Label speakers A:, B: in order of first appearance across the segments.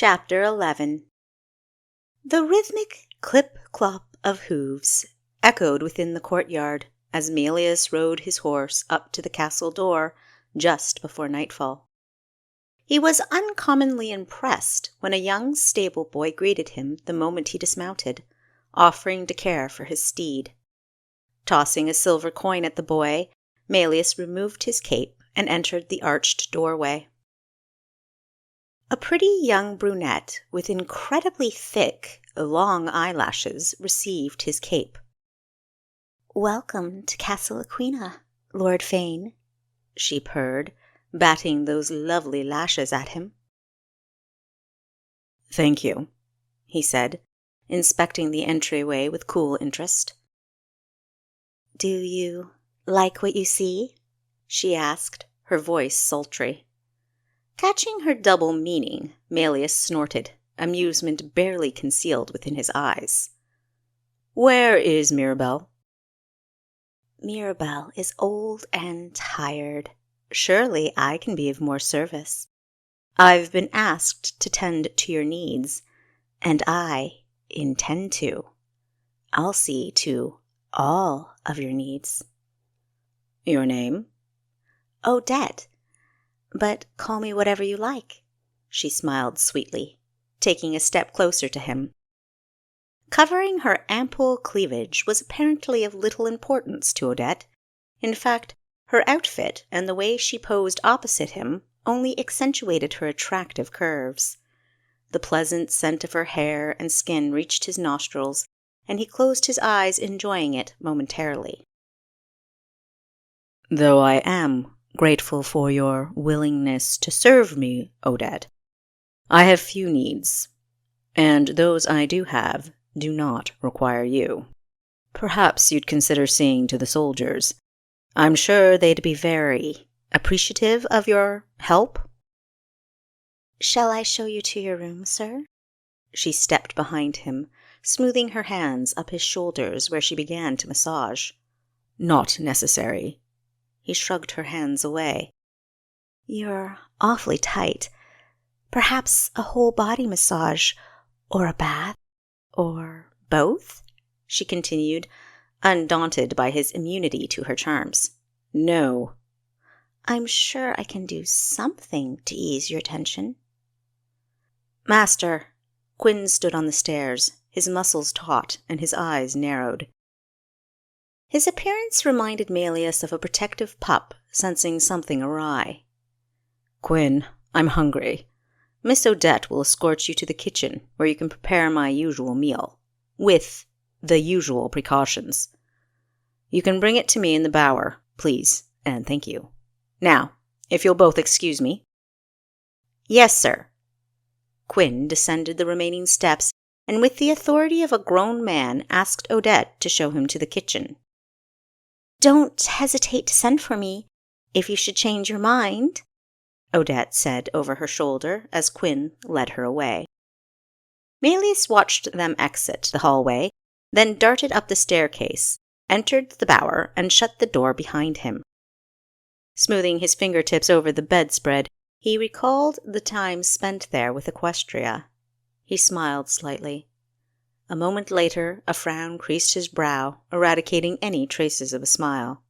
A: Chapter 11. The rhythmic clip-clop of hooves echoed within the courtyard as Malieous rode his horse up to the castle door just before nightfall. He was uncommonly impressed when a young stable boy greeted him the moment he dismounted, offering to care for his steed. Tossing a silver coin at the boy, Malieous removed his cape and entered the arched doorway. A pretty young brunette with incredibly thick, long eyelashes received his cape. "Welcome to Castle Aquina, Lord Fayne," she purred, batting those lovely lashes at him.
B: "Thank you," he said, inspecting the entryway with cool interest.
A: "Do you like what you see?" she asked, her voice sultry. Catching her double meaning, Malieous snorted, amusement barely concealed within his eyes.
B: "Where is Mirabelle?"
A: "Mirabelle is old and tired. Surely I can be of more service. I've been asked to tend to your needs, and I intend to. I'll see to all of your needs."
B: "Your name?"
A: "Odette. But call me whatever you like," she smiled sweetly, taking a step closer to him. Covering her ample cleavage was apparently of little importance to Odette. In fact, her outfit and the way she posed opposite him only accentuated her attractive curves. The pleasant scent of her hair and skin reached his nostrils, and he closed his eyes, enjoying it momentarily.
B: "Though I am grateful for your willingness to serve me, Odette, I have few needs, and those I do have do not require you. Perhaps you'd consider seeing to the soldiers. I'm sure they'd be very appreciative of your help."
A: "Shall I show you to your room, sir?" She stepped behind him, smoothing her hands up his shoulders where she began to massage.
B: "Not necessary."
A: He shrugged her hands away. "You're awfully tight. Perhaps a whole-body massage, or a bath, or both?" she continued, undaunted by his immunity to her charms.
B: "No."
A: "I'm sure I can do something to ease your tension." "Master!" Quinn stood on the stairs, his muscles taut and his eyes narrowed. His appearance reminded Malieous of a protective pup sensing something awry.
B: "Quinn, I'm hungry. Miss Odette will escort you to the kitchen where you can prepare my usual meal, with the usual precautions. You can bring it to me in the bower, please, and thank you. Now, if you'll both excuse me."
A: "Yes, sir." Quinn descended the remaining steps and with the authority of a grown man asked Odette to show him to the kitchen. "Don't hesitate to send for me if you should change your mind," Odette said over her shoulder as Quinn led her away. Malieous watched them exit the hallway, then darted up the staircase, entered the bower, and shut the door behind him. Smoothing his fingertips over the bedspread, he recalled the time spent there with Equestria. He smiled slightly. A moment later, a frown creased his brow, eradicating any traces of a smile.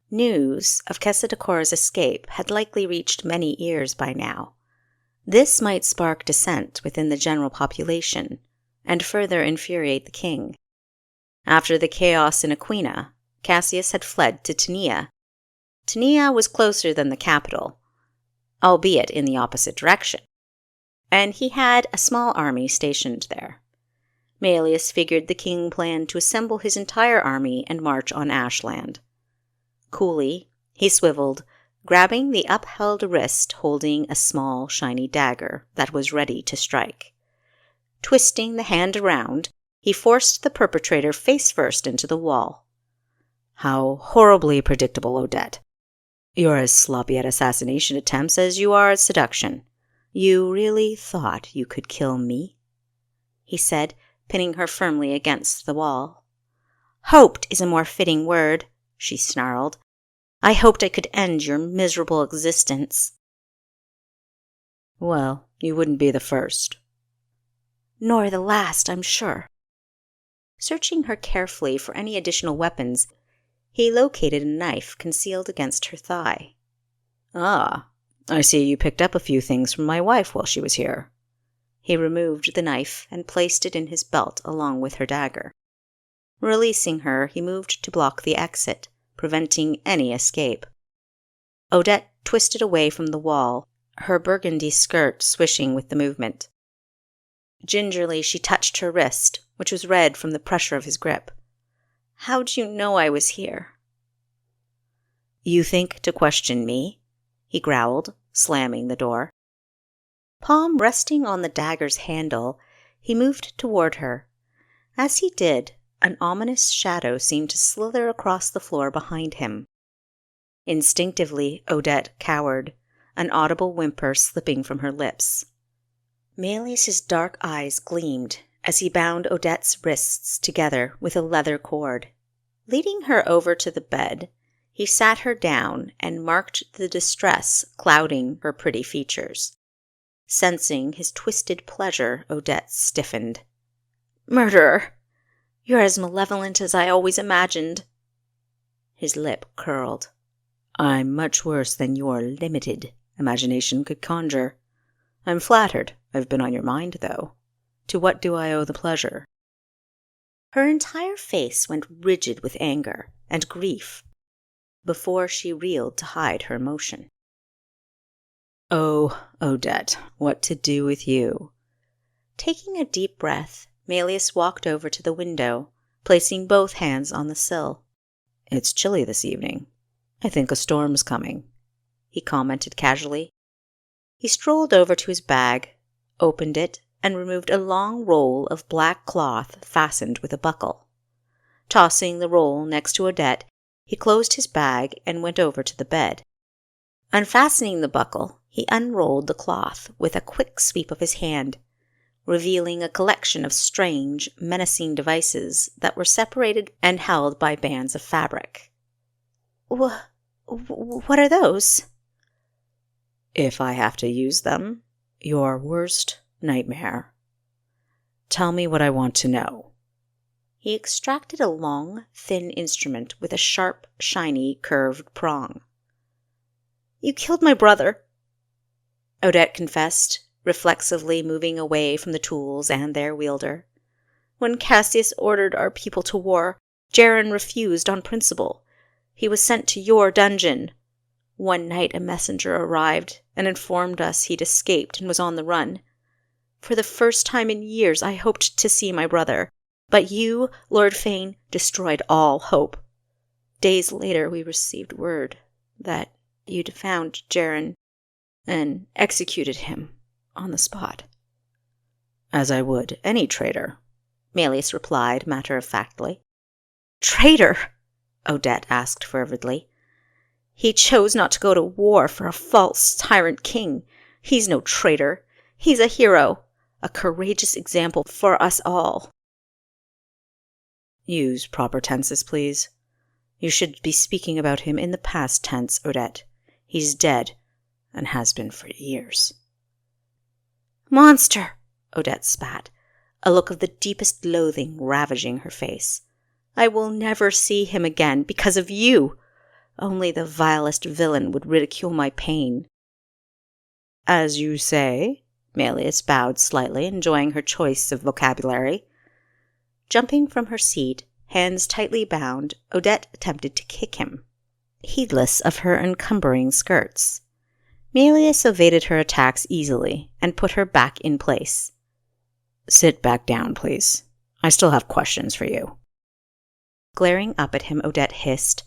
A: News of Acara's escape had likely reached many ears by now. This might spark dissent within the general population, and further infuriate the king. After the chaos in Aquina, Cassius had fled to Tenea. Tenea was closer than the capital, albeit in the opposite direction, and he had a small army stationed there. Malieous figured the king planned to assemble his entire army and march on Ashland. Coolly, he swiveled, grabbing the upheld wrist holding a small, shiny dagger that was ready to strike. Twisting the hand around, he forced the perpetrator face first into the wall.
B: "How horribly predictable, Odette. You're as sloppy at assassination attempts as you are at seduction. You really thought you could kill me?"
A: he said, pinning her firmly against the wall. "Hoped is a more fitting word," she snarled. "I hoped I could end your miserable existence."
B: "Well, You wouldn't be the first.
A: Nor the last, I'm sure. Searching her carefully for any additional weapons, he located a knife concealed against her thigh.
B: Ah, I see you picked up a few things from my wife while she was here.
A: He removed the knife and placed it in his belt along with her dagger. Releasing her, he moved to block the exit, preventing any escape. Odette twisted away from the wall, her burgundy skirt swishing with the movement. Gingerly, she touched her wrist, which was red from the pressure of his grip. How'd you know I was here?
B: You think to question me? He growled, slamming the door.
A: Palm resting on the dagger's handle, he moved toward her. As he did, an ominous shadow seemed to slither across the floor behind him. Instinctively, Odette cowered, an audible whimper slipping from her lips. Malieous' dark eyes gleamed as he bound Odette's wrists together with a leather cord. Leading her over to the bed, he sat her down and marked the distress clouding her pretty features. Sensing his twisted pleasure, Odette stiffened. Murderer! You're as malevolent as I always imagined. His lip curled.
B: I'm much worse than your limited imagination could conjure. I'm flattered I've been on your mind, though. To what do I owe the pleasure?
A: Her entire face went rigid with anger and grief before she reeled to hide her emotion.
B: Oh, Odette, what to do with you?
A: Taking a deep breath, Malieous walked over to the window, placing both hands on the sill.
B: It's chilly this evening. I think a storm's coming, he commented casually.
A: He strolled over to his bag, opened it, and removed a long roll of black cloth fastened with a buckle. Tossing the roll next to Odette, he closed his bag and went over to the bed. Unfastening the buckle, he unrolled the cloth with a quick sweep of his hand, revealing a collection of strange, menacing devices that were separated and held by bands of fabric. What are those?
B: If I have to use them, your worst nightmare. Tell me what I want to know.
A: He extracted a long, thin instrument with a sharp, shiny, curved prong. You killed my brother, Odette confessed, reflexively moving away from the tools and their wielder. When Cassius ordered our people to war, Jaren refused on principle. He was sent to your dungeon. One night a messenger arrived and informed us he'd escaped and was on the run. For the first time in years I hoped to see my brother, but you, Lord Fayne, destroyed all hope. Days later we received word that you'd found Jaren and executed him on the spot.
B: As I would any traitor,
A: Malieous replied matter-of-factly. Traitor? Odette asked fervidly. He chose not to go to war for a false tyrant king. He's no traitor. He's a hero, a courageous example for us all.
B: Use proper tenses, please. You should be speaking about him in the past tense, Odette. He's dead, and has been for years.
A: Monster! Odette spat, a look of the deepest loathing ravaging her face. I will never see him again because of you. Only the vilest villain would ridicule my pain.
B: As you say, Malieous bowed slightly, enjoying her choice of vocabulary.
A: Jumping from her seat, hands tightly bound, Odette attempted to kick him, heedless of her encumbering skirts. Malieous evaded her attacks easily and put her back in place.
B: Sit back down, please. I still have questions for you.
A: Glaring up at him, Odette hissed,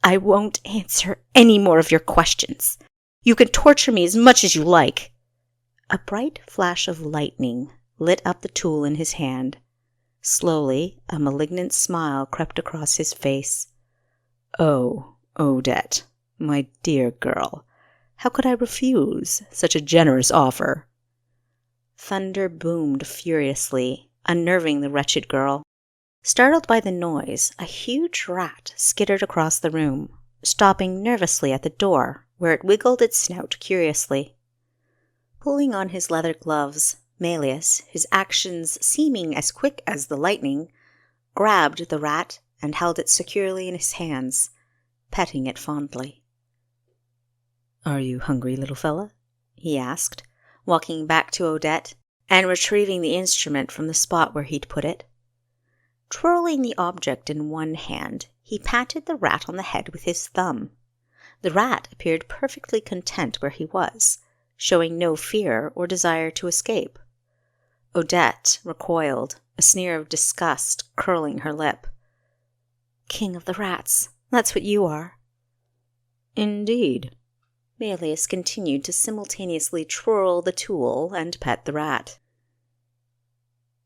A: I won't answer any more of your questions. You can torture me as much as you like. A bright flash of lightning lit up the tool in his hand. Slowly, a malignant smile crept across his face.
B: Oh, Odette, my dear girl, how could I refuse such a generous offer?
A: Thunder boomed furiously, unnerving the wretched girl. Startled by the noise, a huge rat skittered across the room, stopping nervously at the door, where it wiggled its snout curiously. Pulling on his leather gloves, Malieous, his actions seeming as quick as the lightning, grabbed the rat and held it securely in his hands, petting it fondly.
B: "Are you hungry, little fella?"
A: he asked, walking back to Odette and retrieving the instrument from the spot where he'd put it. Twirling the object in one hand, he patted the rat on the head with his thumb. The rat appeared perfectly content where he was, showing no fear or desire to escape. Odette recoiled, a sneer of disgust curling her lip. "King of the rats, that's what you are."
B: "Indeed."
A: Malieous continued to simultaneously twirl the tool and pet the rat.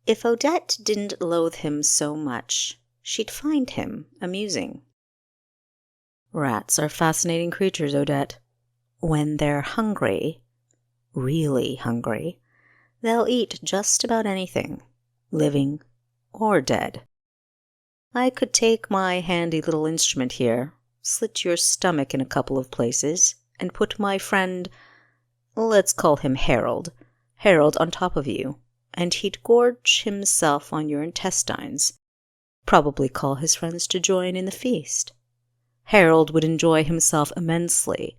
A: If Odette didn't loathe him so much, she'd find him amusing.
B: "Rats are fascinating creatures, Odette. When they're hungry, really hungry, they'll eat just about anything, living or dead. I could take my handy little instrument here, slit your stomach in a couple of places, and put my friend, let's call him Harold, on top of you, and he'd gorge himself on your intestines, probably call his friends to join in the feast. Harold would enjoy himself immensely,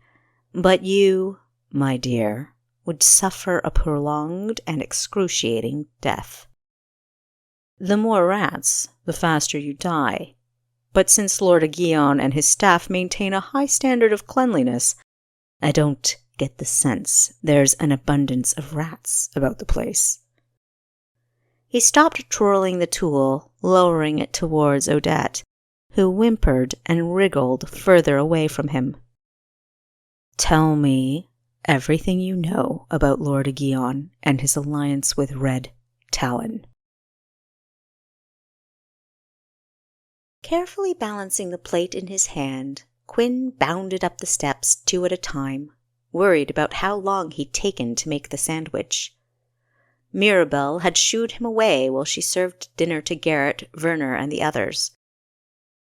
B: but you, my dear, would suffer a prolonged and excruciating death. The more rats, the faster you die. But since Lord Aguillon and his staff maintain a high standard of cleanliness, I don't get the sense there's an abundance of rats about the place."
A: He stopped twirling the tool, lowering it towards Odette, who whimpered and wriggled further away from him.
B: "Tell me everything you know about Lord Aguillon and his alliance with Red Talon."
A: Carefully balancing the plate in his hand, Quinn bounded up the steps 2 at a time, worried about how long he'd taken to make the sandwich. Mirabelle had shooed him away while she served dinner to Garrett, Werner, and the others.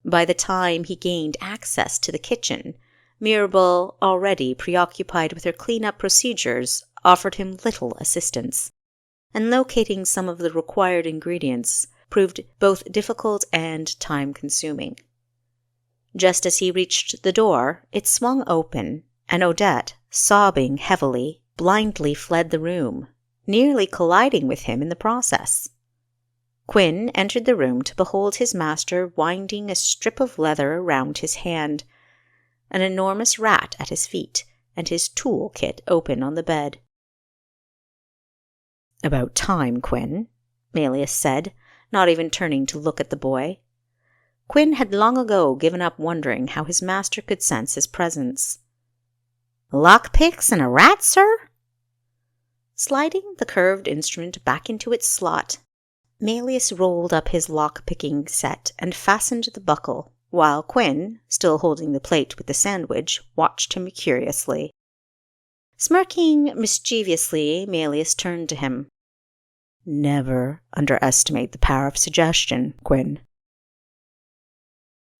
A: By the time he gained access to the kitchen, Mirabelle, already preoccupied with her clean-up procedures, offered him little assistance, and locating some of the required ingredients proved both difficult and time-consuming. Just as he reached the door, it swung open, and Odette, sobbing heavily, blindly fled the room, nearly colliding with him in the process. Quinn entered the room to behold his master winding a strip of leather around his hand, an enormous rat at his feet, and his tool kit open on the bed.
B: "About time, Quinn,"
A: Malieous said, not even turning to look at the boy. Quinn had long ago given up wondering how his master could sense his presence. "Lockpicks and a rat, sir?" Sliding the curved instrument back into its slot, Malieous rolled up his lock-picking set and fastened the buckle, while Quinn, still holding the plate with the sandwich, watched him curiously. Smirking mischievously, Malieous turned to him.
B: "Never underestimate the power of suggestion, Quinn."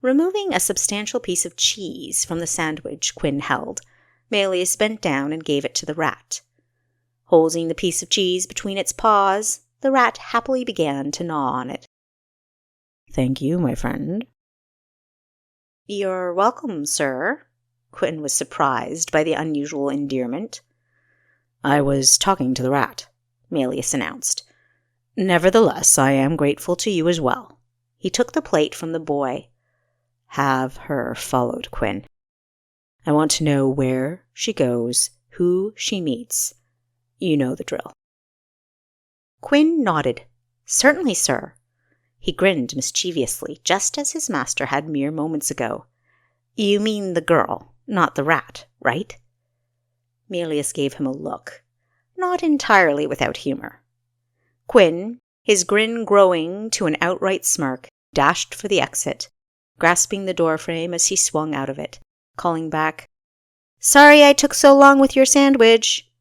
A: Removing a substantial piece of cheese from the sandwich Quinn held, Malieous bent down and gave it to the rat. Holding the piece of cheese between its paws, the rat happily began to gnaw on it.
B: "Thank you, my friend."
A: "You're welcome, sir." Quinn was surprised by the unusual endearment.
B: "I was talking to the rat," Malieous announced. "Nevertheless, I am grateful to you as well." He took the plate from the boy. "Have her followed, Quinn. I want to know where she goes, who she meets. You know the drill."
A: Quinn nodded. "Certainly, sir." He grinned mischievously, just as his master had mere moments ago. "You mean the girl, not the rat, right?" Malieous gave him a look, not entirely without humor. Quinn, his grin growing to an outright smirk, dashed for the exit, grasping the doorframe as he swung out of it, calling back, "Sorry I took so long with your sandwich.